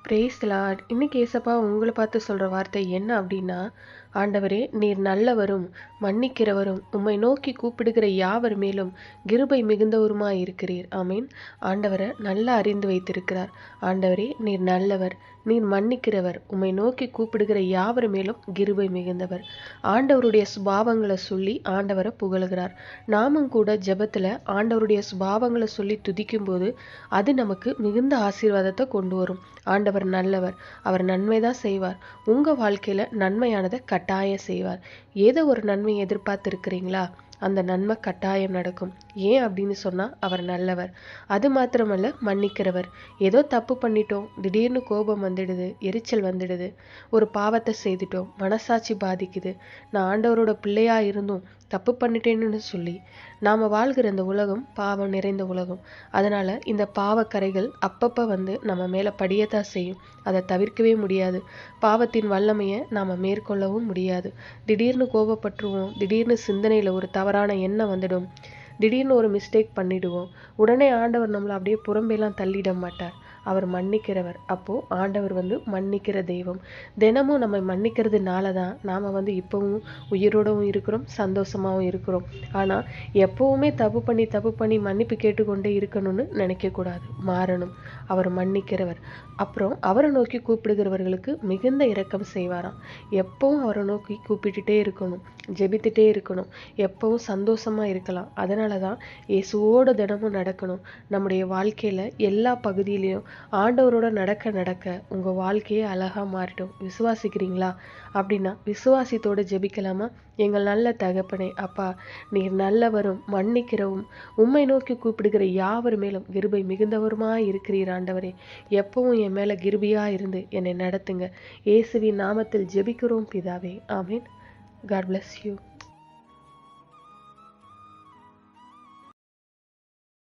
Praise the Lord. இன்னைக்கு ஏசப்பா உங்கள பார்த்து சொல்ற வார்த்தை என்ன அப்படின்னா, ஆண்டவரே நீர் நல்லவரும், மன்னிக்கிறவரும், உம்மை நோக்கி கூப்பிடுகிற யாவர் மேலும் கிருபை மிகுந்தவருமாய் இருக்கிறீர். ஆமீன். ஆண்டவரை நல்லா அறிந்து வைத்திருக்கிறார். ஆண்டவரே நீர் நல்லவர், நீர் மன்னிக்கிறவர், உம்மை நோக்கி கூப்பிடுகிற யாவர் மேலும் கிருபை மிகுந்தவர். ஆண்டவருடைய சுபாவங்களை சொல்லி ஆண்டவரை புகழுகிறார். நாமும் கூட ஜெபத்துல ஆண்டவருடைய சுபாவங்களை சொல்லி துதிக்கும் போது அது நமக்கு மிகுந்த ஆசீர்வாதத்தை கொண்டு வரும். ஆண்டவர் நல்லவர், அவர் நன்மைதான் செய்வார். உங்க வாழ்க்கையில நன்மையானதை கட்டாயம் செய்வார். ஏதோ ஒரு நன்மையை எதிர்பார்த்து இருக்கிறீங்களா? அந்த நன்மை கட்டாயம் நடக்கும். ஏன் அப்படின்னு சொன்னா அவர் நல்லவர். அது மாத்திரமல்ல, மன்னிக்கிறவர். ஏதோ தப்பு பண்ணிட்டோம், திடீர்னு கோபம் வந்துடுது, எரிச்சல் வந்துடுது, ஒரு பாவத்தை செய்துட்டோம், மனசாட்சி பாதிக்குது, நான் ஆண்டவரோட பிள்ளையா இருந்தும் தப்பு பண்ணிட்டேன்னு சொல்லி நாம வாழ்கிற இந்த உலகம் பாவம் நிறைந்த உலகம். அதனால இந்த பாவக்கரைகள் அப்பப்ப வந்து நம்ம மேல படியத்தான் செய்யும். அதை தவிர்க்கவே முடியாது. பாவத்தின் வல்லமையை நாம மேற்கொள்ளவும் முடியாது. திடீர்னு கோபப்பட்டுருவோம், திடீர்னு சிந்தனையில ஒரு தவறான எண்ணம் வந்துடும், திடீர்னு ஒரு மிஸ்டேக் பண்ணிடுவோம். உடனே ஆண்டவர் நம்மளை அப்படியே புறம்பெல்லாம் தள்ளிட மாட்டார். அவர் மன்னிக்கிறவர். அப்போ ஆண்டவர் வந்து மன்னிக்கிற தெய்வம். தினமும் நம்ம மன்னிக்கிறதுனால தான் நாம வந்து இப்பவும் உயிரோடவும் இருக்கிறோம், சந்தோஷமாவும் இருக்கிறோம். ஆனா எப்பவுமே தப்பு பண்ணி மன்னிப்பு கேட்டுக்கொண்டே இருக்கணும்னு நினைக்க கூடாது. மாறணும். அவர் மன்னிக்கிறவர். அப்புறம் அவரை நோக்கி கூப்பிடுகிறவர்களுக்கு மிகுந்த இரக்கம் செய்வாராம். எப்பவும் அவரை நோக்கி கூப்பிட்டுட்டே இருக்கணும், ஜெபித்துட்டே இருக்கணும், எப்பவும் சந்தோஷமா இருக்கலாம். அதனாலதான் இயேசுவோட தினமும் நடக்கணும். நம்முடைய வாழ்க்கையில எல்லா பகுதியிலையும் ஆண்டவரோட நடக்க நடக்க உங்க வாழ்க்கையே அழகா மாறிடும். விசுவாசிக்கிறீங்களா? அப்படின்னா விசுவாசத்தோட ஜெபிக்கலாமா? எங்கள் நல்ல தகப்பனே, அப்பா நீர் நல்லவரும் மன்னிக்கிறவும் உம்மை நோக்கி கூப்பிடுகிற யாவர் மேலும் கிருபை மிகுந்தவருமாய் இருக்கிறீர். ஆண்டவரே, எப்பவும் என் மேல கிருபையா இருந்து என்னை நடத்துங்க. இயேசுவின் நாமத்தில் ஜெபிக்கிறோம் பிதாவே. ஆமீன். God bless you.